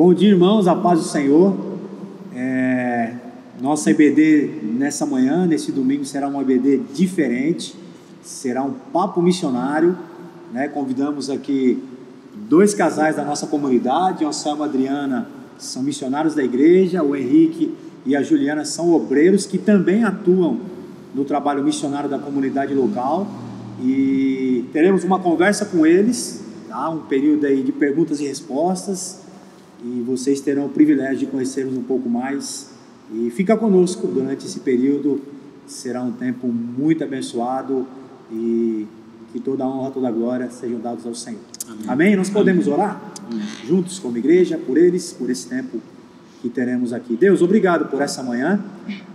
Bom dia, irmãos, a paz do Senhor. Nossa EBD nessa manhã, nesse domingo, será uma EBD diferente, será um papo missionário, né? Convidamos aqui 2 casais da nossa comunidade, o Anselmo e a Adriana são missionários da igreja, o Henrique e a Juliana são obreiros que também atuam no trabalho missionário da comunidade local, e teremos uma conversa com eles, tá? Um período aí de perguntas e respostas, e vocês terão o privilégio de conhecê-los um pouco mais, e fica conosco durante esse período. Será um tempo muito abençoado, e que toda a honra, toda a glória sejam dados ao Senhor. Amém? Amém? Nós podemos orar juntos como igreja por eles, por esse tempo que teremos aqui. Deus, obrigado por essa manhã,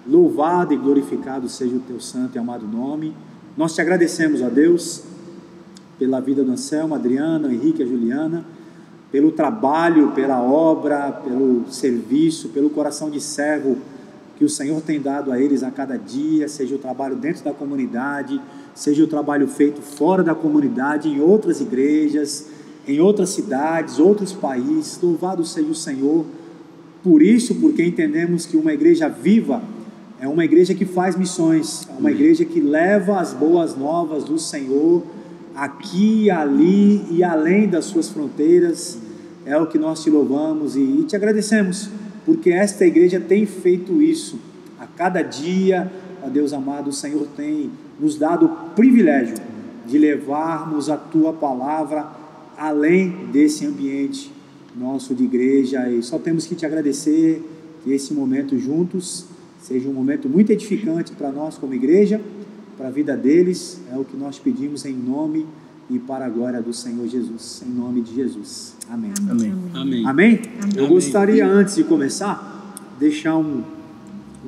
louvado e glorificado seja o teu santo e amado nome. Nós te agradecemos, ó Deus, pela vida do Anselmo, Adriana, o Henrique e a Juliana, pelo trabalho, pela obra, pelo serviço, pelo coração de servo que o Senhor tem dado a eles a cada dia, seja o trabalho dentro da comunidade, seja o trabalho feito fora da comunidade, em outras igrejas, em outras cidades, outros países. Louvado seja o Senhor por isso, porque entendemos que uma igreja viva é uma igreja que faz missões, é uma igreja que leva as boas novas do Senhor aqui, ali e além das suas fronteiras. É o que nós te louvamos e te agradecemos, porque esta igreja tem feito isso a cada dia. Ó Deus amado, o Senhor tem nos dado o privilégio de levarmos a tua palavra além desse ambiente nosso de igreja, e só temos que te agradecer. Que esse momento juntos seja um momento muito edificante para nós como igreja, para a vida deles. É o que nós pedimos em nome e para a glória do Senhor Jesus, em nome de Jesus. Amém. Amém. Amém. Amém? Eu gostaria, antes de começar, deixar um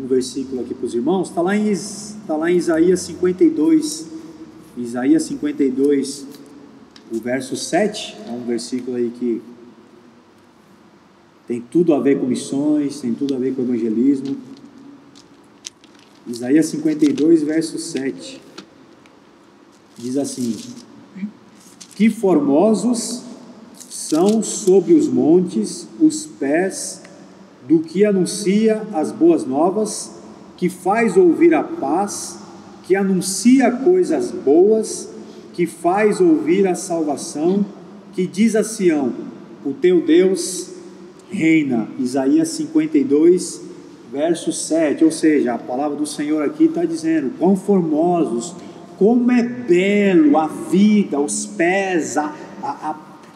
versículo aqui para os irmãos. Está lá em Isaías 52, Isaías 52, o verso 7, é um versículo aí que tem tudo a ver com missões, tem tudo a ver com evangelismo. Isaías 52, verso 7, diz assim: que formosos são sobre os montes os pés do que anuncia as boas novas, que faz ouvir a paz, que anuncia coisas boas, que faz ouvir a salvação, que diz a Sião: o teu Deus reina. Isaías 52, verso 7, ou seja, a palavra do Senhor aqui está dizendo: quão formosos, como é belo a vida, os pés,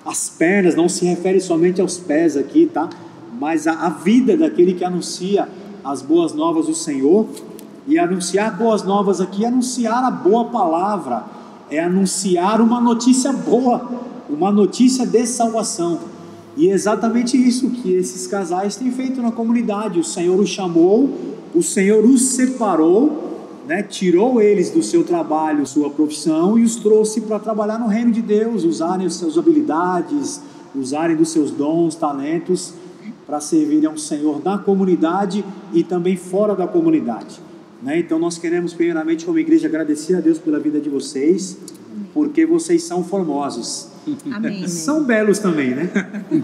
as pernas. Não se refere somente aos pés aqui, tá? Mas a vida daquele que anuncia as boas novas do Senhor. E anunciar boas novas aqui é anunciar a boa palavra, é anunciar uma notícia boa, uma notícia de salvação. E é exatamente isso que esses casais têm feito na comunidade. O Senhor os chamou, o Senhor os separou, né? Tirou eles do seu trabalho, sua profissão, e os trouxe para trabalhar no reino de Deus, usarem as suas habilidades, usarem dos seus dons, talentos, para servirem ao Senhor na comunidade e também fora da comunidade, né? Então nós queremos primeiramente como igreja agradecer a Deus pela vida de vocês, porque vocês são formosos. Amém. São belos também, né?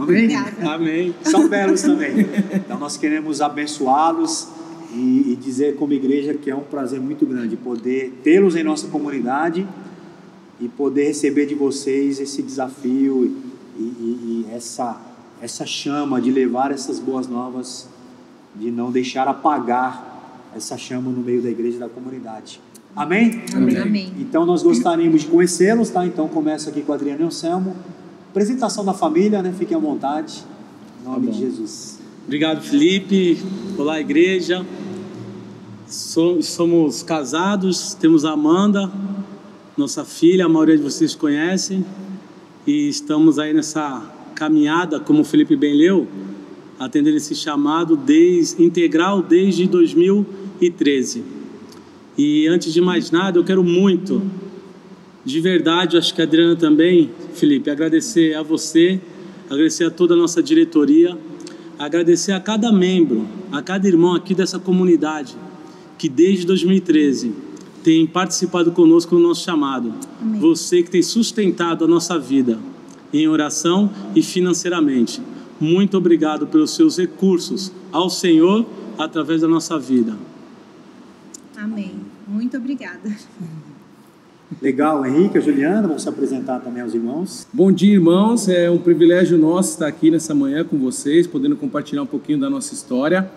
Amém? Amém. São belos também. Então nós queremos abençoá-los e dizer como igreja que é um prazer muito grande poder tê-los em nossa comunidade e poder receber de vocês esse desafio e essa chama de levar essas boas novas, de não deixar apagar essa chama no meio da igreja e da comunidade. Amém? Amém. Amém. Então nós gostaríamos de conhecê-los, tá? Então começa aqui com a Adriana e o Anselmo. Apresentação da família, né? Fiquem à vontade. Em nome de Jesus. Obrigado, Felipe. Olá, igreja. Somos casados, temos a Amanda, nossa filha, a maioria de vocês conhecem. E estamos aí nessa caminhada, como o Felipe bem leu, atendendo esse chamado integral desde 2013. E antes de mais nada, eu quero muito, de verdade, acho que a Adriana também, Felipe, agradecer a você, agradecer a toda a nossa diretoria, agradecer a cada membro, a cada irmão aqui dessa comunidade, que desde 2013 tem participado conosco no nosso chamado. Amém. Você que tem sustentado a nossa vida em oração e financeiramente. muito obrigado pelos seus recursos ao Senhor através da nossa vida. Amém. Muito obrigada. Legal, Henrique, a Juliana, vamos se apresentar também aos irmãos. Bom dia, irmãos. É um privilégio nosso estar aqui nessa manhã com vocês, podendo compartilhar um pouquinho da nossa história.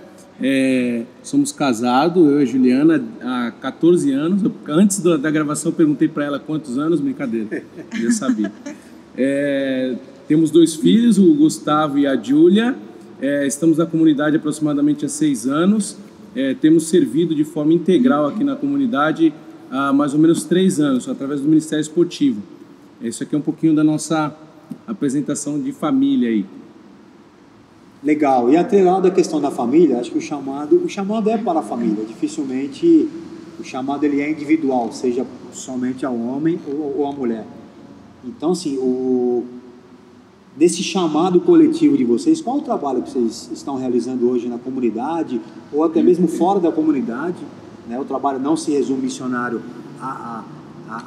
Somos casados, eu e a Juliana, há 14 anos. Antes da gravação, eu perguntei para ela quantos anos, brincadeira, eu já sabia. Temos 2 filhos, o Gustavo e a Júlia. Estamos na comunidade aproximadamente há 6 anos. Temos servido de forma integral aqui na comunidade há mais ou menos 3 anos, através do Ministério Esportivo. Isso aqui é um pouquinho da nossa apresentação de família aí. Legal. E atrelado à questão da família, acho que o chamado é para a família. Dificilmente o chamado ele é individual, seja somente ao homem ou à mulher. Então, assim, nesse chamado coletivo de vocês, qual o trabalho que vocês estão realizando hoje na comunidade ou até mesmo fora da comunidade? Né? O trabalho não se resume missionário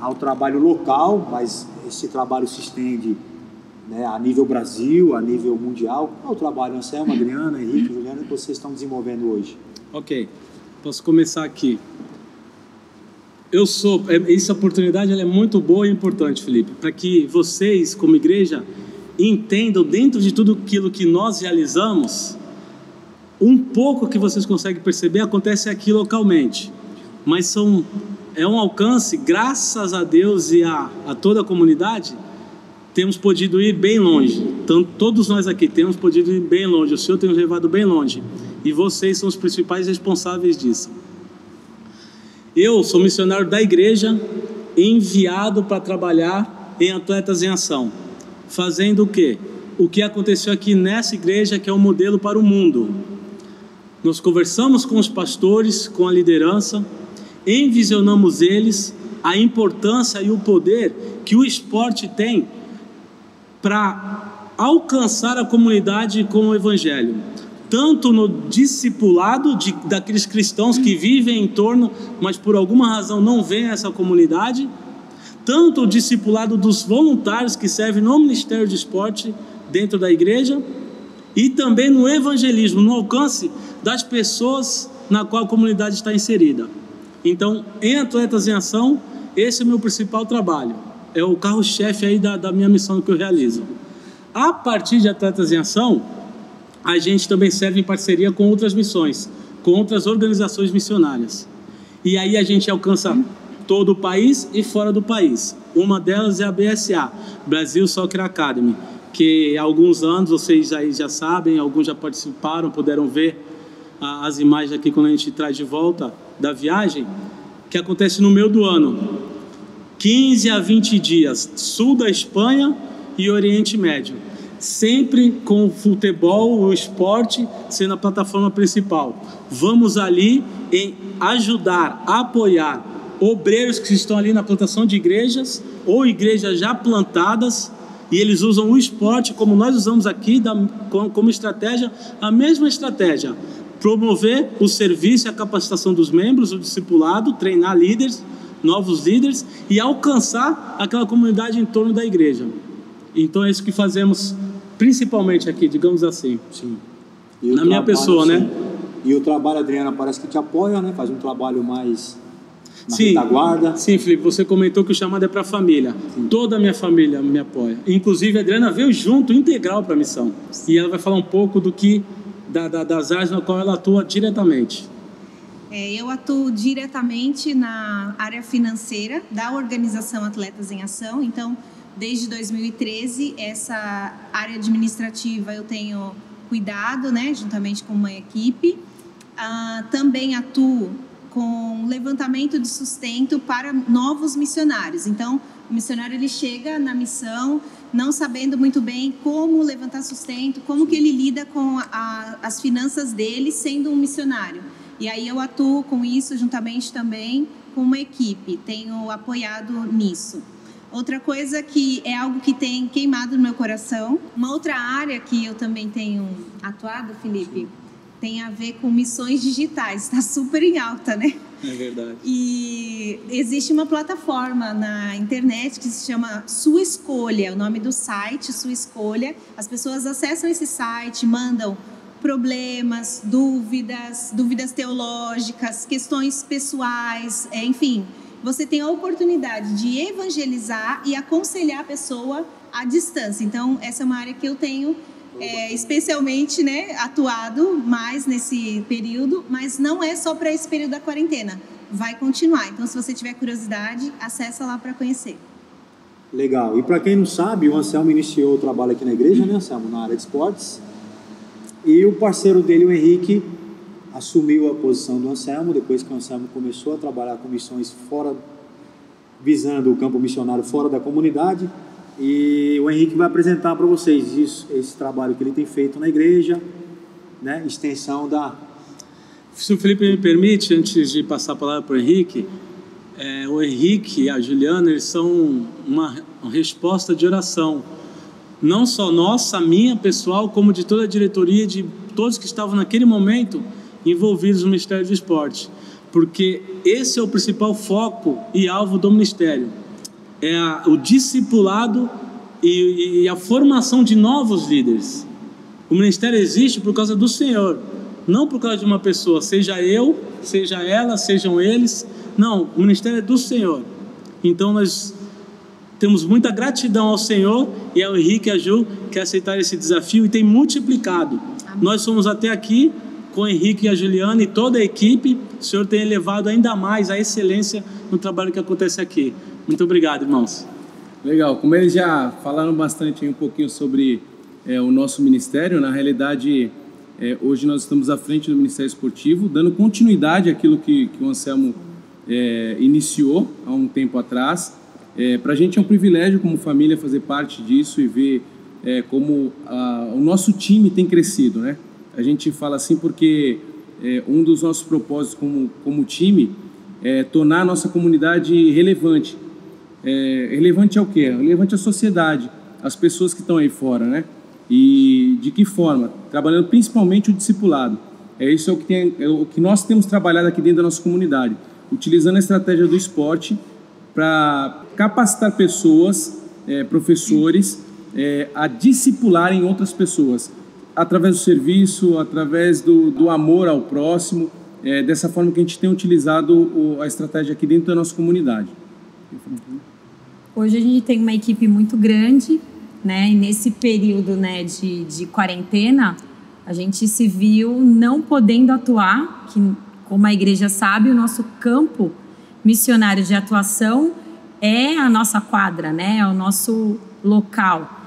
ao trabalho local, mas esse trabalho se estende, né, a nível Brasil, a nível mundial. Qual é o trabalho, Anselmo, Adriana, Henrique, Juliana, que vocês estão desenvolvendo hoje? Ok, posso começar aqui. Essa oportunidade ela é muito boa e importante, Felipe, para que vocês, como igreja, entendam dentro de tudo aquilo que nós realizamos, um pouco que vocês conseguem perceber acontece aqui localmente, mas é um alcance, graças a Deus e a toda a comunidade, temos podido ir bem longe. Então, todos nós aqui temos podido ir bem longe, o Senhor tem nos levado bem longe, e vocês são os principais responsáveis disso. Eu sou missionário da igreja, enviado para trabalhar em Atletas em Ação, fazendo o quê? O que aconteceu aqui nessa igreja, que é um modelo para o mundo. Nós conversamos com os pastores, com a liderança, envisionamos eles a importância e o poder que o esporte tem para alcançar a comunidade com o evangelho, tanto no discipulado daqueles cristãos que vivem em torno, mas por alguma razão não veem essa comunidade, tanto o discipulado dos voluntários que servem no Ministério de Esporte dentro da igreja, e também no evangelismo, no alcance das pessoas na qual a comunidade está inserida. Então, em Atletas em Ação, esse é o meu principal trabalho, é o carro-chefe aí da minha missão que eu realizo. A partir de Atletas em Ação, a gente também serve em parceria com outras missões, com outras organizações missionárias. E aí a gente alcança todo o país e fora do país. Uma delas é a BSA, Brasil Soccer Academy, que há alguns anos, vocês aí já sabem, alguns já participaram, puderam ver as imagens aqui quando a gente traz de volta da viagem, que acontece no meio do ano, 15 a 20 dias, sul da Espanha e Oriente Médio, sempre com o futebol, o esporte sendo a plataforma principal. Vamos ali em ajudar, apoiar obreiros que estão ali na plantação de igrejas ou igrejas já plantadas, e eles usam o esporte como nós usamos aqui como estratégia, a mesma estratégia, promover o serviço e a capacitação dos membros, o discipulado, treinar líderes, novos líderes e alcançar aquela comunidade em torno da igreja. Então é isso que fazemos principalmente aqui, digamos assim. Sim. Na minha pessoa, sim, né? E o trabalho, Adriana, parece que te apoia, né? Faz um trabalho mais na retaguarda. Sim, Felipe, você comentou que o chamado é para a família. Sim. Toda a minha família me apoia. Inclusive a Adriana veio junto, integral para a missão. E ela vai falar um pouco do que das áreas na qual ela atua diretamente. Eu atuo diretamente na área financeira da organização Atletas em Ação. Então, desde 2013, essa área administrativa eu tenho cuidado, né, juntamente com uma equipe. Também atuo com levantamento de sustento para novos missionários. Então, o missionário ele chega na missão não sabendo muito bem como levantar sustento, como que ele lida com as finanças dele sendo um missionário. E aí eu atuo com isso juntamente também com uma equipe, tenho apoiado nisso. Outra coisa que é algo que tem queimado no meu coração, uma outra área que eu também tenho atuado, Felipe, tem a ver com missões digitais, está super em alta, né? É verdade. E existe uma plataforma na internet que se chama Sua Escolha, o nome do site, Sua Escolha. As pessoas acessam esse site, mandam problemas, dúvidas teológicas, questões pessoais, enfim. Você tem a oportunidade de evangelizar e aconselhar a pessoa à distância. Então, essa é uma área que eu tenho especialmente, né, atuado mais nesse período, mas não é só para esse período da quarentena. Vai continuar. Então, se você tiver curiosidade, acessa lá para conhecer. Legal. E para quem não sabe, o Anselmo iniciou o trabalho aqui na igreja, né, Anselmo, na área de esportes. E o parceiro dele, o Henrique, assumiu a posição do Anselmo, depois que o Anselmo começou a trabalhar com missões fora, visando o campo missionário fora da comunidade. E o Henrique vai apresentar para vocês esse trabalho que ele tem feito na igreja, né? Extensão da... Se o Felipe me permite, antes de passar a palavra para o Henrique e a Juliana, eles são uma resposta de oração. Não só nossa, minha, pessoal, como de toda a diretoria, de todos que estavam naquele momento envolvidos no Ministério do Esporte. Porque esse é o principal foco e alvo do Ministério. É o discipulado e a formação de novos líderes. O ministério existe por causa do Senhor, não por causa de uma pessoa, seja eu, seja ela, sejam eles. Não, o ministério é do Senhor. Então nós temos muita gratidão ao Senhor e ao Henrique e a Ju que aceitaram esse desafio e tem multiplicado. Amém. Nós somos até aqui com o Henrique e a Juliana e toda a equipe. O Senhor tem elevado ainda mais a excelência no trabalho que acontece aqui. Muito obrigado, irmãos. Legal, como eles já falaram bastante um pouquinho sobre o nosso ministério, na realidade, hoje nós estamos à frente do Ministério Esportivo, dando continuidade àquilo que o Anselmo iniciou há um tempo atrás. Para a gente é um privilégio como família fazer parte disso e ver como o nosso time tem crescido, né? A gente fala assim porque um dos nossos propósitos como time é tornar a nossa comunidade relevante. Relevante ao quê? Relevante à sociedade, às pessoas que estão aí fora, né? E de que forma? Trabalhando principalmente o discipulado. Isso é o que nós temos trabalhado aqui dentro da nossa comunidade, utilizando a estratégia do esporte para capacitar pessoas, professores, a discipularem outras pessoas, através do serviço, através do amor ao próximo, dessa forma que a gente tem utilizado a estratégia aqui dentro da nossa comunidade. Hoje a gente tem uma equipe muito grande, né? E nesse período, né, de quarentena, a gente se viu não podendo atuar, que, como a igreja sabe, o nosso campo missionário de atuação é a nossa quadra, né? É o nosso local.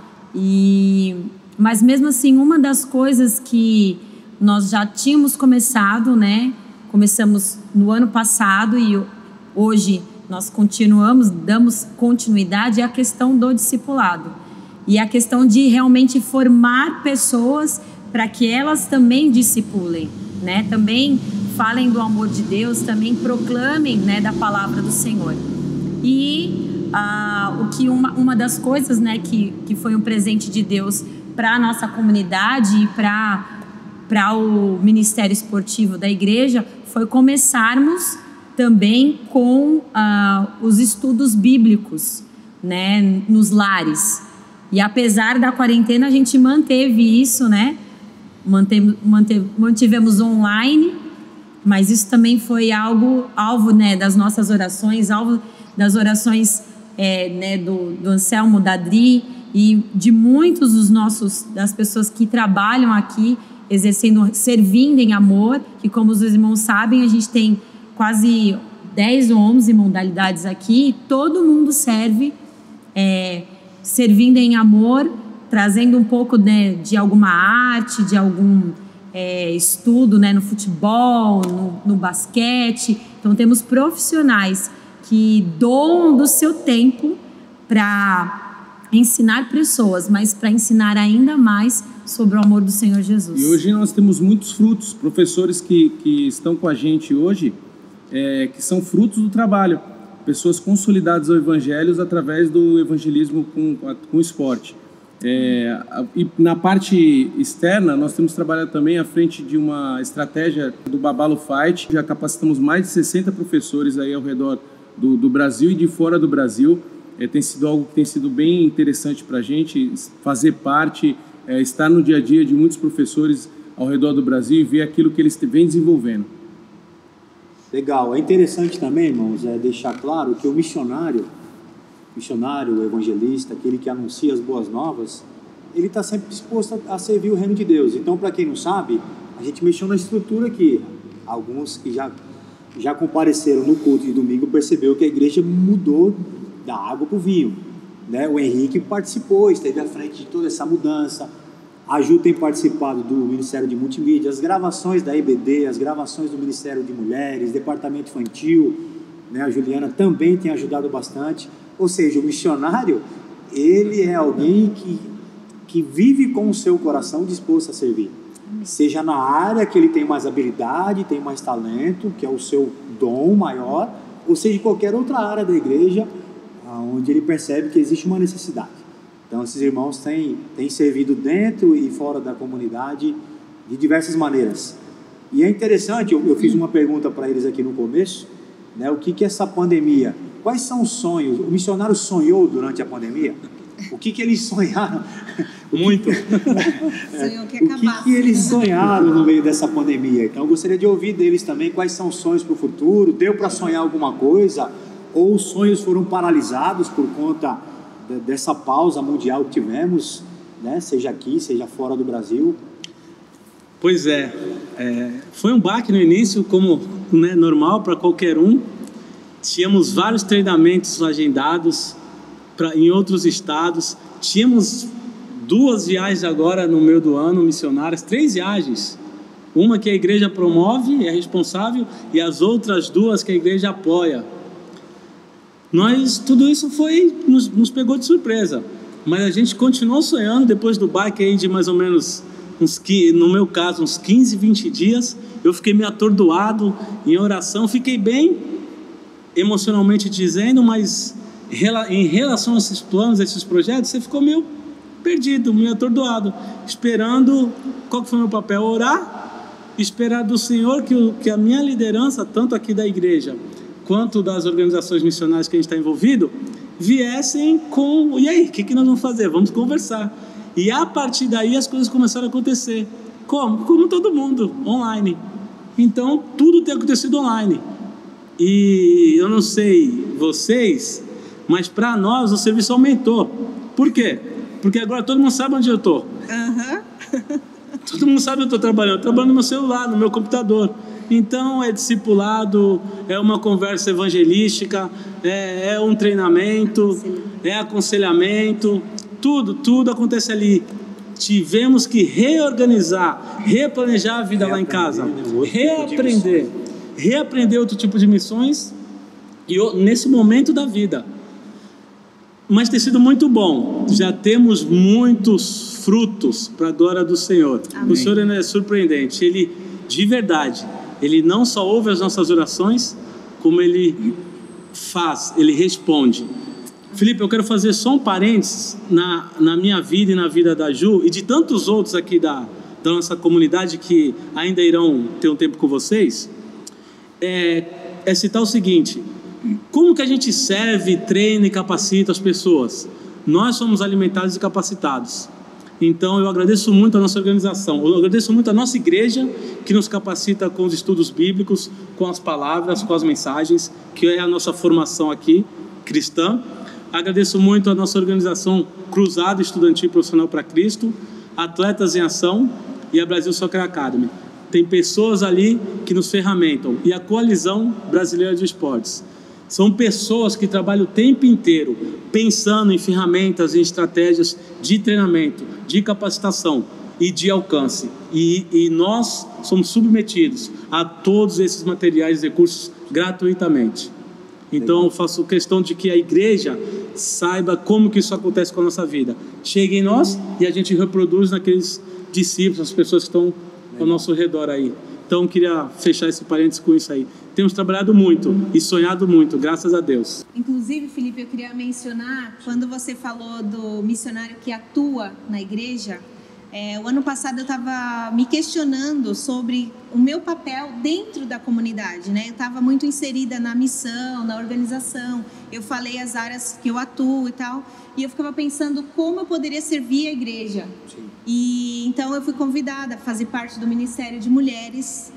Mas mesmo assim, uma das coisas que nós já tínhamos começado, né? Começamos no ano passado e hoje nós damos continuidade à questão do discipulado. E a questão de realmente formar pessoas para que elas também discipulem, né? Também falem do amor de Deus, também proclamem, né, da palavra do Senhor. E uma das coisas, né, que foi um presente de Deus para a nossa comunidade e para o Ministério Esportivo da igreja foi começarmos também com os estudos bíblicos, né, nos lares. E apesar da quarentena, a gente manteve isso, né? Mantivemos online, mas isso também foi alvo, né, das nossas orações, alvo das orações né, do Anselmo, da Adri e de muitos das pessoas que trabalham aqui, servindo em amor, que como os irmãos sabem, a gente tem quase 10 ou 11 modalidades aqui, e todo mundo serve, servindo em amor, trazendo um pouco, né, de alguma arte, de algum estudo, né, no futebol, no basquete. Então temos profissionais que doam do seu tempo para ensinar pessoas, mas para ensinar ainda mais sobre o amor do Senhor Jesus. E hoje nós temos muitos frutos, professores que estão com a gente hoje, que são frutos do trabalho, pessoas consolidadas ao evangelho através do evangelismo com o esporte. E na parte externa, nós temos trabalhado também à frente de uma estratégia do Babalo Fight. Já capacitamos mais de 60 professores aí ao redor do Brasil e de fora do Brasil. Tem sido algo que tem sido bem interessante para a gente fazer parte, estar no dia a dia de muitos professores ao redor do Brasil e ver aquilo que eles vêm desenvolvendo. Legal. É interessante também, irmãos, deixar claro que o missionário, o evangelista, aquele que anuncia as boas novas, ele está sempre disposto a servir o reino de Deus. Então, para quem não sabe, a gente mexeu na estrutura aqui. Alguns que já compareceram no culto de domingo percebeu que a igreja mudou da água para o vinho, né? O Henrique participou, esteve à frente de toda essa mudança. A Ju tem participado do Ministério de Multimídia, as gravações da EBD, as gravações do Ministério de Mulheres, Departamento Infantil, né? A Juliana também tem ajudado bastante. Ou seja, o missionário, ele é alguém que vive com o seu coração disposto a servir. Seja na área que ele tem mais habilidade, tem mais talento, que é o seu dom maior, ou seja, em qualquer outra área da igreja, onde ele percebe que existe uma necessidade. Então, esses irmãos têm servido dentro e fora da comunidade de diversas maneiras. E é interessante, eu fiz uma pergunta para eles aqui no começo, né, o que essa pandemia, quais são os sonhos? O missionário sonhou durante a pandemia? O que eles sonharam? Muito. Sonhou que acabasse. O que eles sonharam no meio dessa pandemia? Então, eu gostaria de ouvir deles também quais são os sonhos para o futuro. Deu para sonhar alguma coisa? Ou os sonhos foram paralisados por conta dessa pausa mundial que tivemos, né? Seja aqui, seja fora do Brasil? Pois foi um baque no início, como né, normal para qualquer um. Tínhamos vários treinamentos agendados em outros estados. Tínhamos 2 viagens agora no meio do ano, missionárias, 3 viagens. Uma que a igreja promove, é responsável, e as outras 2 que a igreja apoia. Tudo isso nos pegou de surpresa, mas a gente continuou sonhando. Depois do baque aí de mais ou menos, no meu caso, uns 15, 20 dias, eu fiquei meio atordoado em oração, fiquei bem emocionalmente dizendo, mas em relação a esses planos, a esses projetos, você ficou meio perdido, meio atordoado, esperando. Qual que foi o meu papel? Orar, esperar do Senhor que a minha liderança, tanto aqui da igreja quanto das organizações missionárias que a gente está envolvido, viessem com, e aí, o que nós vamos fazer? Vamos conversar. E a partir daí as coisas começaram a acontecer. Como todo mundo, online. Então, tudo tem acontecido online. E eu não sei vocês, mas para nós o serviço aumentou. Por quê? Porque agora todo mundo sabe onde eu estou. Todo mundo sabe onde eu estou trabalhando. Eu trabalho no meu celular, no meu computador. Então é discipulado, é uma conversa evangelística, é um treinamento, é aconselhamento, tudo acontece ali. Tivemos que reorganizar, replanejar a vida lá em casa, reaprender outro tipo de missões nesse momento da vida. Mas tem sido muito bom, já temos muitos frutos para a glória do Senhor. Amém. O Senhor é surpreendente, Ele de verdade, Ele não só ouve as nossas orações, como Ele faz, Ele responde. Felipe, eu quero fazer só um parênteses na minha vida e na vida da Ju e de tantos outros aqui da nossa comunidade que ainda irão ter um tempo com vocês. É citar o seguinte: como que a gente serve, treina e capacita as pessoas? Nós somos alimentados e capacitados. Então eu agradeço muito a nossa organização, eu agradeço muito a nossa igreja que nos capacita com os estudos bíblicos, com as palavras, com as mensagens, que é a nossa formação aqui, cristã. Agradeço muito a nossa organização Cruzada Estudantil Profissional para Cristo, Atletas em Ação e a Brasil Soccer Academy. Tem pessoas ali que nos ferramentam, e a Coalizão Brasileira de Esportes. São pessoas que trabalham o tempo inteiro pensando em ferramentas e estratégias de treinamento, de capacitação e de alcance. E nós somos submetidos a todos esses materiais e recursos gratuitamente. Então eu faço questão de que a igreja saiba como que isso acontece com a nossa vida. Chega em nós e a gente reproduz naqueles discípulos, as pessoas que estão ao nosso redor aí. Então eu queria fechar esse parênteses com isso aí. temos trabalhado muito e sonhado muito, graças a Deus. Inclusive, Felipe, eu queria mencionar, quando você falou do missionário que atua na igreja, o ano passado eu estava me questionando sobre o meu papel dentro da comunidade, né? Eu estava muito inserida na missão, na organização, eu falei as áreas que eu atuo e tal, e eu ficava pensando como eu poderia servir a igreja. Sim. E então eu fui convidada a fazer parte do Ministério de Mulheres.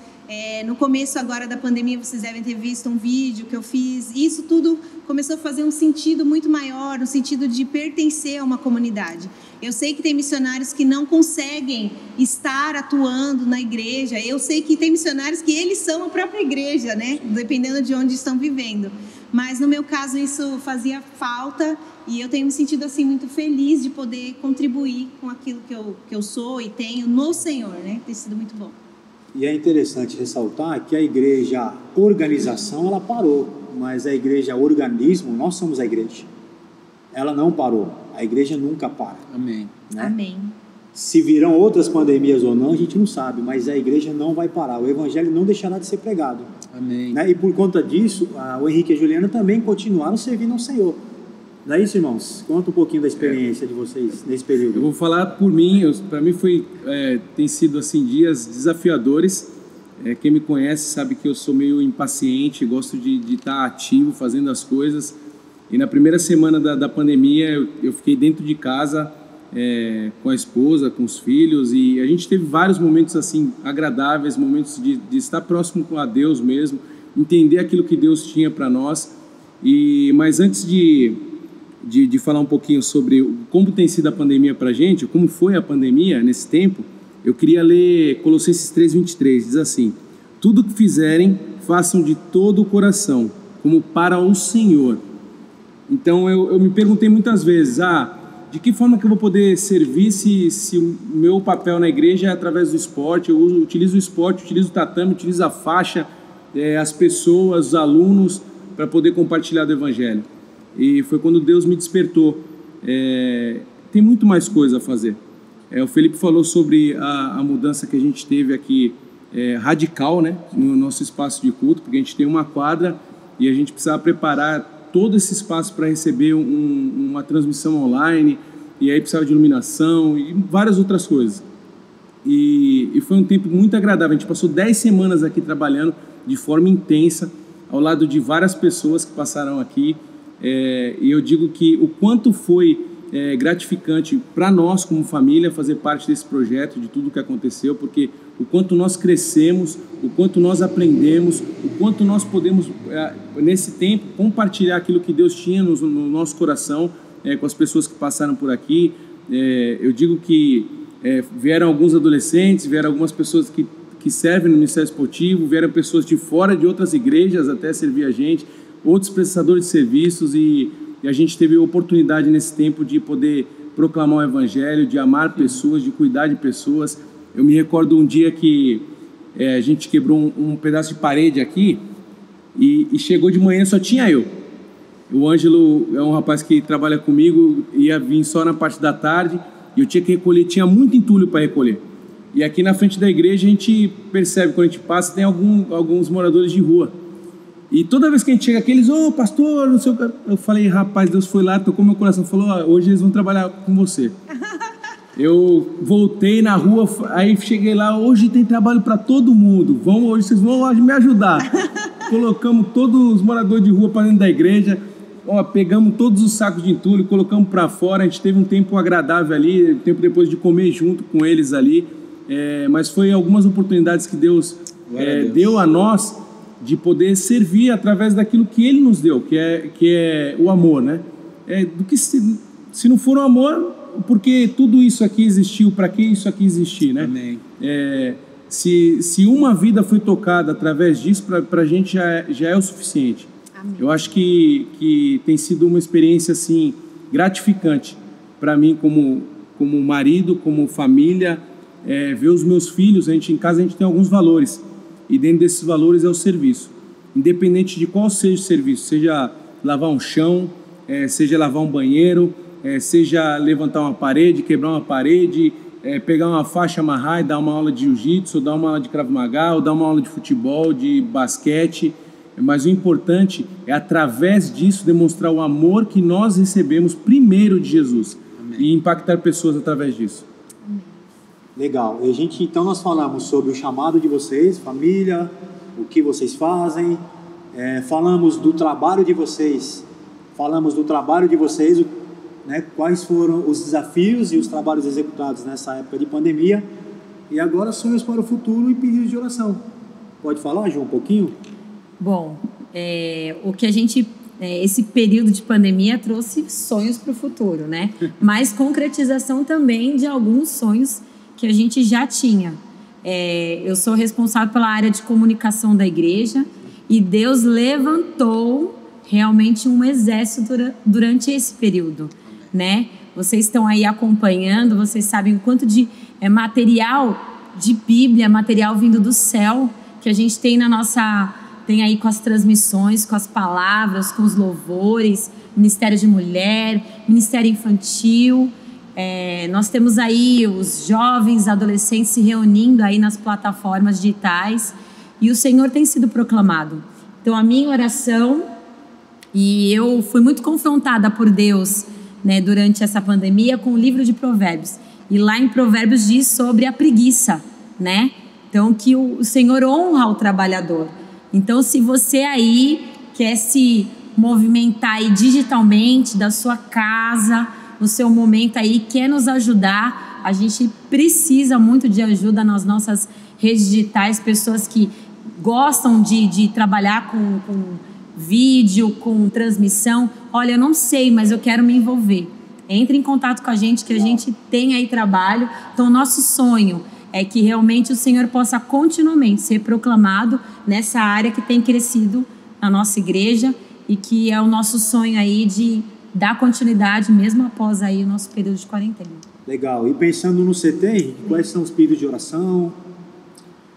No começo agora da pandemia, vocês devem ter visto um vídeo que eu fiz. Isso tudo começou a fazer um sentido muito maior, no sentido de pertencer a uma comunidade. Eu sei que tem missionários que não conseguem estar atuando na igreja. Eu sei que tem missionários que eles são a própria igreja, né? Dependendo de onde estão vivendo. Mas no meu caso isso fazia falta e eu tenho me sentido assim muito feliz de poder contribuir com aquilo que eu sou e tenho no Senhor, né? Tem sido muito bom. E é interessante ressaltar que a igreja organização, ela parou, mas a igreja organismo, nós somos a igreja. Ela não parou, a igreja nunca para. Amém. Né? Amém. Se virão outras pandemias ou não, a gente não sabe, mas a igreja não vai parar, o evangelho não deixará de ser pregado. Amém. Né? E por conta disso, o Henrique e a Juliana também continuaram servindo ao Senhor. Não é isso, irmãos? Conta um pouquinho da experiência de vocês nesse período. Eu vou falar por mim, para mim tem sido assim, dias desafiadores. Quem me conhece sabe que eu sou meio impaciente, gosto de estar ativo, fazendo as coisas. E na primeira semana da pandemia eu fiquei dentro de casa com a esposa, com os filhos, e a gente teve vários momentos assim agradáveis, momentos de estar próximo a Deus mesmo, entender aquilo que Deus tinha para nós. Mas antes de falar um pouquinho sobre como tem sido a pandemia para a gente, como foi a pandemia nesse tempo, eu queria ler Colossenses 3:23, diz assim: tudo que fizerem, façam de todo o coração, como para o Senhor. Então eu me perguntei muitas vezes, de que forma que eu vou poder servir se o meu papel na igreja é através do esporte? Eu utilizo o esporte, utilizo o tatame, utilizo a faixa, as pessoas, os alunos, para poder compartilhar do evangelho. E foi quando Deus me despertou. Tem muito mais coisa a fazer. O Felipe falou sobre a mudança que a gente teve aqui, radical, né, no nosso espaço de culto, porque a gente tem uma quadra e a gente precisava preparar todo esse espaço para receber uma transmissão online, e aí precisava de iluminação e várias outras coisas. E foi um tempo muito agradável. A gente passou 10 semanas aqui trabalhando de forma intensa, ao lado de várias pessoas que passaram aqui. E eu digo que o quanto foi gratificante para nós como família fazer parte desse projeto, de tudo que aconteceu, porque o quanto nós crescemos, o quanto nós aprendemos, o quanto nós podemos nesse tempo compartilhar aquilo que Deus tinha no nosso coração com as pessoas que passaram por aqui. Eu digo que vieram alguns adolescentes, vieram algumas pessoas que servem no Ministério Esportivo, vieram pessoas de fora de outras igrejas até servir a gente, outros prestadores de serviços, e a gente teve a oportunidade nesse tempo de poder proclamar o evangelho, de amar pessoas, de cuidar de pessoas. Eu me recordo um dia que a gente quebrou um pedaço de parede aqui e chegou de manhã, só tinha eu. O Ângelo é um rapaz que trabalha comigo, ia vir só na parte da tarde, e eu tinha que recolher, tinha muito entulho para recolher. E aqui na frente da igreja a gente percebe, quando a gente passa, tem alguns moradores de rua. E toda vez que a gente chega aqui, eles, pastor, não sei o que. Eu falei, rapaz, Deus foi lá, tocou meu coração, falou, hoje eles vão trabalhar com você. Eu voltei na rua, aí cheguei lá, hoje tem trabalho para todo mundo, hoje vocês vão me ajudar. Colocamos todos os moradores de rua para dentro da igreja, pegamos todos os sacos de entulho, colocamos para fora. A gente teve um tempo agradável ali, um tempo depois de comer junto com eles ali, mas foi algumas oportunidades que Deus deu a nós, de poder servir através daquilo que Ele nos deu, que é o amor, né? Do que se não for o amor, porque tudo isso aqui existiu, para que isso aqui existir, né? Amém. Se uma vida foi tocada através disso, para a gente já é o suficiente. Amém. Eu acho que tem sido uma experiência assim gratificante para mim como marido, como família, ver os meus filhos. Em casa a gente tem alguns valores, e dentro desses valores é o serviço, independente de qual seja o serviço, seja lavar um chão, seja lavar um banheiro, seja levantar uma parede, quebrar uma parede, pegar uma faixa, amarrar e dar uma aula de jiu-jitsu, ou dar uma aula de Krav Maga, ou dar uma aula de futebol, de basquete. mas o importante é, através disso, demonstrar o amor que nós recebemos primeiro de Jesus. Amém. E impactar pessoas através disso. Legal. E então nós falamos sobre o chamado de vocês, família, o que vocês fazem, falamos do trabalho de vocês, né, quais foram os desafios e os trabalhos executados nessa época de pandemia, e agora sonhos para o futuro e pedidos de oração. Pode falar, João, um pouquinho? Bom, o que a gente... esse período de pandemia trouxe sonhos para o futuro, né? Mas concretização também de alguns sonhos que a gente já tinha. Eu sou responsável pela área de comunicação da igreja e Deus levantou realmente um exército durante esse período, né? Vocês estão aí acompanhando, vocês sabem o quanto de material de Bíblia, material vindo do céu que a gente tem tem aí com as transmissões, com as palavras, com os louvores, Ministério de Mulher, Ministério Infantil. Nós temos aí os jovens, adolescentes se reunindo aí nas plataformas digitais e o Senhor tem sido proclamado. Então, a minha oração, e eu fui muito confrontada por Deus, né, durante essa pandemia com o livro de Provérbios. E lá em Provérbios diz sobre a preguiça, né? Então, que o Senhor honra o trabalhador. Então, se você aí quer se movimentar aí digitalmente da sua casa, no seu momento aí, quer nos ajudar, a gente precisa muito de ajuda nas nossas redes digitais, pessoas que gostam de trabalhar com vídeo, com transmissão. Olha, eu não sei, mas eu quero me envolver. Entre em contato com a gente, que a gente tem aí trabalho. Então, nosso sonho é que realmente o Senhor possa continuamente ser proclamado nessa área que tem crescido na nossa igreja e que é o nosso sonho aí de dar continuidade mesmo após aí o nosso período de quarentena. Legal. E pensando no CT, Henrique, quais são os pedidos de oração?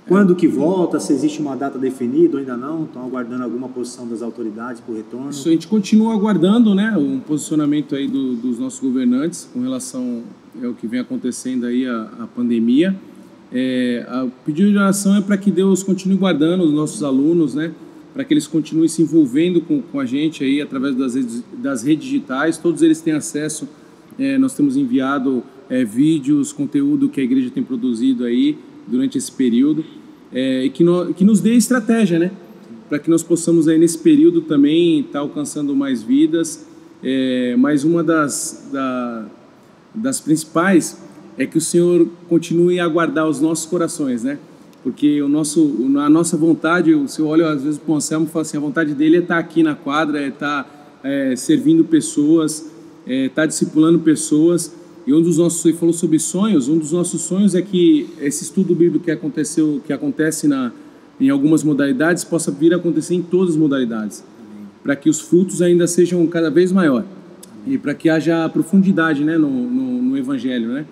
Quando que volta? Se existe uma data definida ou ainda não? Estão aguardando alguma posição das autoridades para o retorno? Isso, a gente continua aguardando, né, um posicionamento aí dos nossos governantes com relação ao que vem acontecendo aí, a pandemia. O pedido de oração é para que Deus continue guardando os nossos alunos, né, para que eles continuem se envolvendo com a gente aí através das redes digitais. Todos eles têm acesso, nós temos enviado vídeos, conteúdo que a igreja tem produzido aí durante esse período, e que nos dê estratégia, né, para que nós possamos aí nesse período também estar alcançando mais vidas. Mas uma das principais é que o Senhor continue a guardar os nossos corações, né? Porque a nossa vontade, o Senhor olha às vezes para o Anselmo e fala assim, a vontade dele é estar aqui na quadra, é estar servindo pessoas, estar discipulando pessoas. E ele falou sobre sonhos, um dos nossos sonhos é que esse estudo bíblico que acontece em algumas modalidades possa vir a acontecer em todas as modalidades, para que os frutos ainda sejam cada vez maior e para que haja profundidade, né, no Evangelho, né?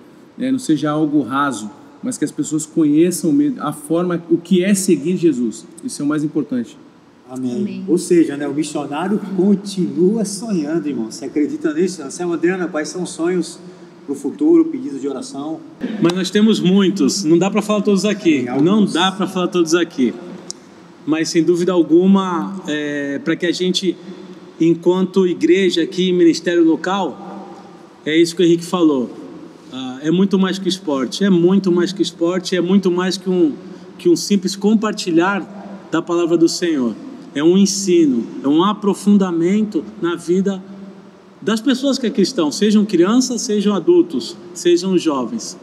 Não seja algo raso, mas que as pessoas conheçam a forma, o que é seguir Jesus. Isso é o mais importante. Amém. Amém. Ou seja, né, o missionário continua sonhando, irmão. Você acredita nisso? Anselmo, Adriana, quais são os sonhos para o futuro, pedidos de oração? Mas nós temos muitos, não dá para falar todos aqui. Não dá para falar todos aqui. Mas, sem dúvida alguma, para que a gente, enquanto igreja aqui, ministério local, é isso que o Henrique falou. É muito mais que esporte, é muito mais que esporte, é muito mais que um simples compartilhar da palavra do Senhor. É um ensino, é um aprofundamento na vida das pessoas que aqui estão, sejam crianças, sejam adultos, sejam jovens.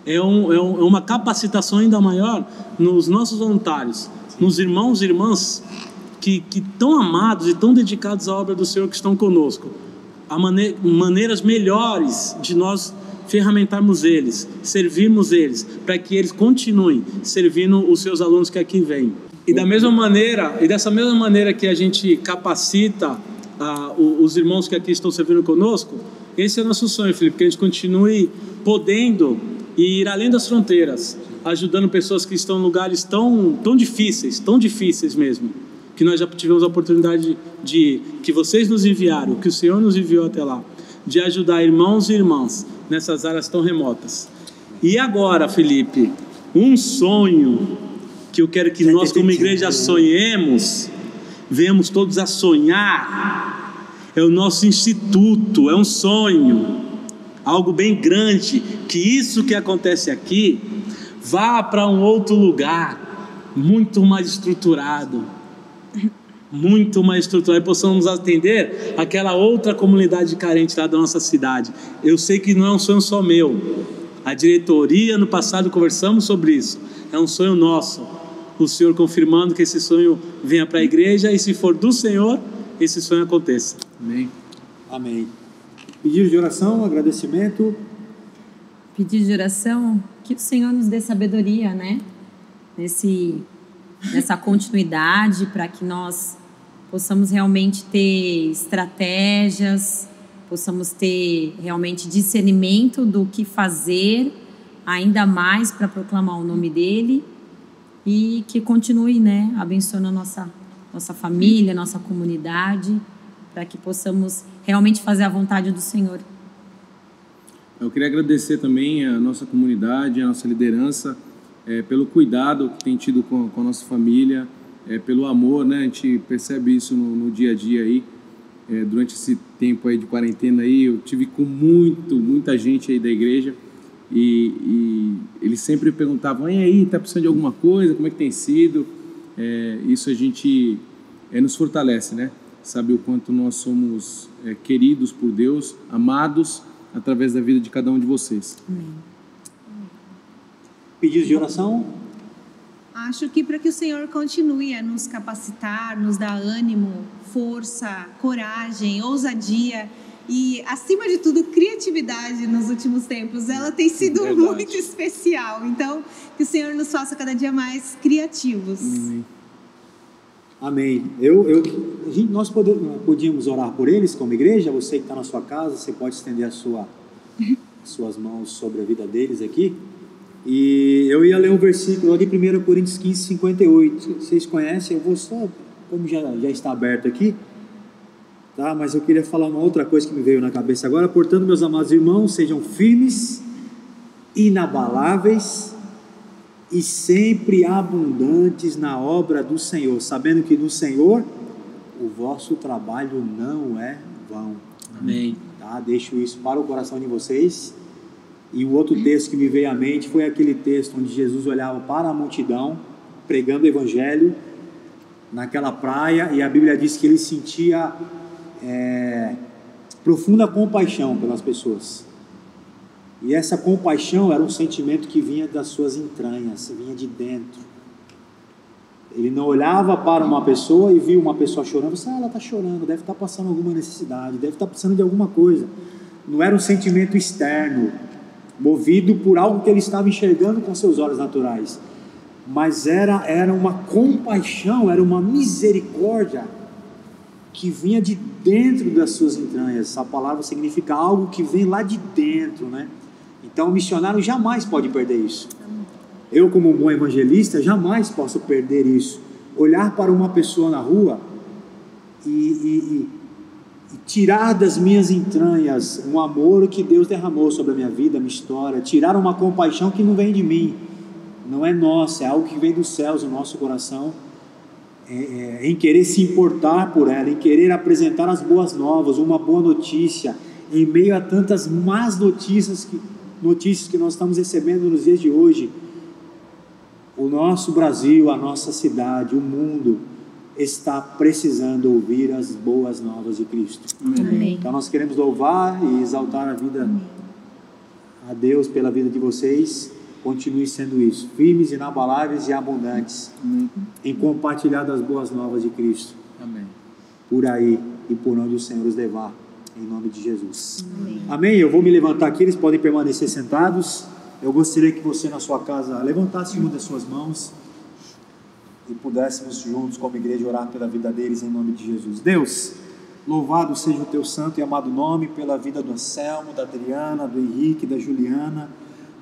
É uma capacitação ainda maior nos nossos voluntários, nos irmãos e irmãs que tão amados e tão dedicados à obra do Senhor que estão conosco. Há maneiras melhores de nós ferramentarmos eles, servirmos eles, para que eles continuem servindo os seus alunos que aqui vêm. E dessa mesma maneira que a gente capacita os irmãos que aqui estão servindo conosco, esse é o nosso sonho, Felipe, que a gente continue podendo ir além das fronteiras, ajudando pessoas que estão em lugares tão difíceis mesmo, que nós já tivemos a oportunidade que vocês nos enviaram, que o Senhor nos enviou até lá, de ajudar irmãos e irmãs nessas áreas tão remotas. E agora, Felipe, um sonho que eu quero que nós como igreja sonhemos venhamos todos a sonhar. É o nosso instituto, é um sonho, algo bem grande, que isso que acontece aqui vá para um outro lugar, muito mais estruturado, e possamos atender aquela outra comunidade carente lá da nossa cidade. Eu sei que não é um sonho só meu, a diretoria no passado conversamos sobre isso, é um sonho nosso, o Senhor confirmando que esse sonho venha para a igreja, e se for do Senhor, esse sonho aconteça. Amém. Amém. Pedido de oração, agradecimento. Pedido de oração, que o Senhor nos dê sabedoria, né? Nessa continuidade, para que nós possamos realmente ter estratégias, possamos ter realmente discernimento do que fazer ainda mais para proclamar o nome dele, e que continue, né, abençoando a nossa família, nossa comunidade, para que possamos realmente fazer a vontade do Senhor. Eu queria agradecer também a nossa comunidade, a nossa liderança, pelo cuidado que tem tido com a nossa família, pelo amor, né? A gente percebe isso no dia a dia aí. Durante esse tempo aí de quarentena aí, eu tive com muita gente aí da igreja, e eles sempre perguntavam: e aí, tá precisando de alguma coisa? Como é que tem sido? Isso a gente nos fortalece, né? Sabe o quanto nós somos queridos por Deus, amados através da vida de cada um de vocês. Amém. Pedidos de oração? Acho que para que o Senhor continue a nos capacitar, nos dar ânimo, força, coragem, ousadia e, acima de tudo, criatividade nos últimos tempos. Ela tem sido muito especial. Então, que o Senhor nos faça cada dia mais criativos. Amém. Nós podíamos orar por eles como igreja. Você que está na sua casa, você pode estender as suas mãos sobre a vida deles aqui. E eu ia ler um versículo de 1 Coríntios 15, 58. Vocês conhecem? Eu vou só, como já está aberto aqui, tá? Mas eu queria falar uma outra coisa que me veio na cabeça agora. Portanto, meus amados irmãos, sejam firmes, inabaláveis e sempre abundantes na obra do Senhor, sabendo que no Senhor o vosso trabalho não é vão. Amém. Tá? Deixo isso para o coração de vocês. E o outro texto que me veio à mente foi aquele texto onde Jesus olhava para a multidão, pregando o evangelho naquela praia, e a Bíblia diz que ele sentia profunda compaixão pelas pessoas. E essa compaixão era um sentimento que vinha das suas entranhas, vinha de dentro. Ele não olhava para uma pessoa e viu uma pessoa chorando, ela está chorando, deve estar passando alguma necessidade, deve estar precisando de alguma coisa. Não era um sentimento externo, movido por algo que ele estava enxergando com seus olhos naturais, mas era uma compaixão, era uma misericórdia que vinha de dentro das suas entranhas. Essa palavra significa algo que vem lá de dentro, né? Então o missionário jamais pode perder isso. Eu, como um bom evangelista, jamais posso perder isso. Olhar para uma pessoa na rua e tirar das minhas entranhas um amor que Deus derramou sobre a minha vida, a minha história, tirar uma compaixão que não vem de mim, não é nossa, é algo que vem dos céus, no nosso coração, em querer se importar por ela, em querer apresentar as boas novas, uma boa notícia, em meio a tantas más notícias que nós estamos recebendo nos dias de hoje. O nosso Brasil, a nossa cidade, o mundo está precisando ouvir as boas novas de Cristo. Amém. Então nós queremos louvar e exaltar a vida, a Deus pela vida de vocês. Continue sendo isso, firmes, inabaláveis e abundantes em compartilhar das boas novas de Cristo. Amém. Por aí e por onde o Senhor os levar, em nome de Jesus. Amém. Eu vou me levantar aqui, eles podem permanecer sentados. Eu gostaria que você na sua casa levantasse uma das suas mãos e pudéssemos juntos como igreja orar pela vida deles em nome de Jesus. Deus, louvado seja o teu santo e amado nome pela vida do Anselmo, da Adriana, do Henrique, da Juliana.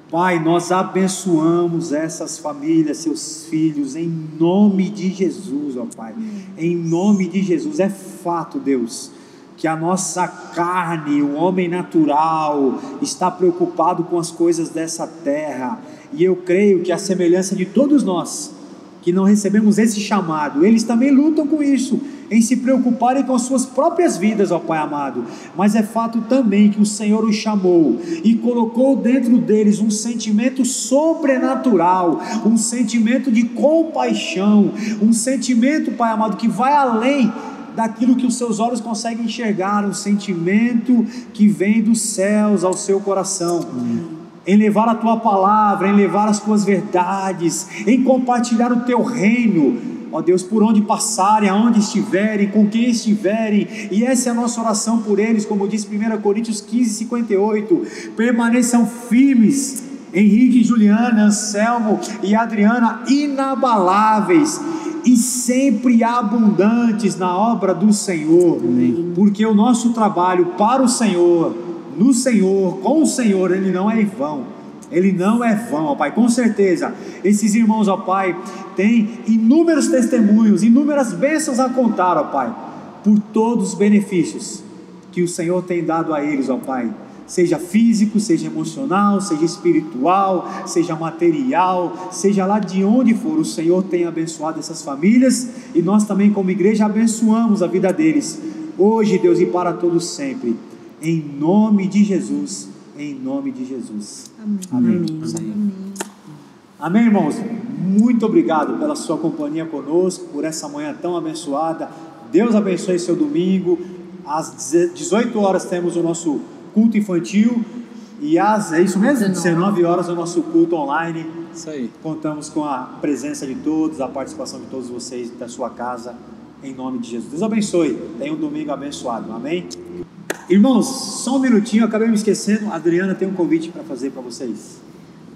Pai, nós abençoamos essas famílias, seus filhos, em nome de Jesus, ó Pai, em nome de Jesus. É fato, Deus, que a nossa carne, o homem natural, está preocupado com as coisas dessa terra, e eu creio que a semelhança de todos nós, que não recebemos esse chamado, eles também lutam com isso, em se preocuparem com as suas próprias vidas, ó Pai amado, mas é fato também que o Senhor os chamou e colocou dentro deles um sentimento sobrenatural, um sentimento de compaixão, um sentimento, Pai amado, que vai além daquilo que os seus olhos conseguem enxergar, um sentimento que vem dos céus ao seu coração, em levar a tua palavra, em levar as tuas verdades, em compartilhar o teu reino, ó Deus, por onde passarem, aonde estiverem, com quem estiverem, e essa é a nossa oração por eles, como diz 1 Coríntios 15:58, permaneçam firmes, Henrique, Juliana, Anselmo e Adriana, inabaláveis e sempre abundantes na obra do Senhor. Amém. Porque o nosso trabalho para o Senhor, no Senhor, com o Senhor, ele não é em vão. Ele não é vão, ó Pai. Com certeza, esses irmãos, ó Pai, têm inúmeros testemunhos, inúmeras bênçãos a contar, ó Pai, por todos os benefícios que o Senhor tem dado a eles, ó Pai. Seja físico, seja emocional, seja espiritual, seja material, seja lá de onde for, o Senhor tem abençoado essas famílias, e nós também como igreja abençoamos a vida deles, hoje, Deus, e para todos sempre, em nome de Jesus, em nome de Jesus. Amém. Amém. Amém. Amém, irmãos? Muito obrigado pela sua companhia conosco, por essa manhã tão abençoada. Deus abençoe seu domingo. Às 18 horas temos o nosso culto infantil, e é isso mesmo? 19 horas o nosso culto online. Isso aí. Contamos com a presença de todos, a participação de todos vocês da sua casa, em nome de Jesus. Deus abençoe, tenha um domingo abençoado, amém? Irmãos, só um minutinho, eu acabei me esquecendo, a Adriana tem um convite para fazer para vocês.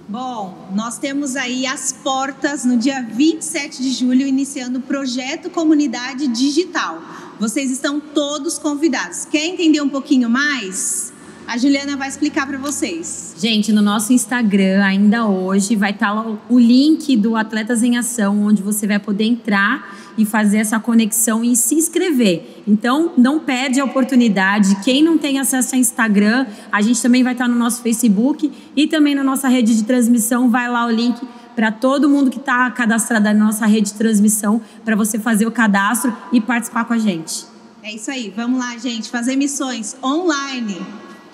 Bom, nós temos aí as portas no dia 27 de julho, iniciando o projeto Comunidade Digital. Vocês estão todos convidados. Quer entender um pouquinho mais? A Juliana vai explicar para vocês. Gente, no nosso Instagram, ainda hoje, vai estar lá o link do Atletas em Ação, onde você vai poder entrar e fazer essa conexão e se inscrever. Então, não perde a oportunidade. Quem não tem acesso ao Instagram, a gente também vai estar no nosso Facebook e também na nossa rede de transmissão. Vai lá o link para todo mundo que está cadastrado na nossa rede de transmissão, para você fazer o cadastro e participar com a gente. É isso aí. Vamos lá, gente, fazer missões online.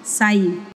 Sair.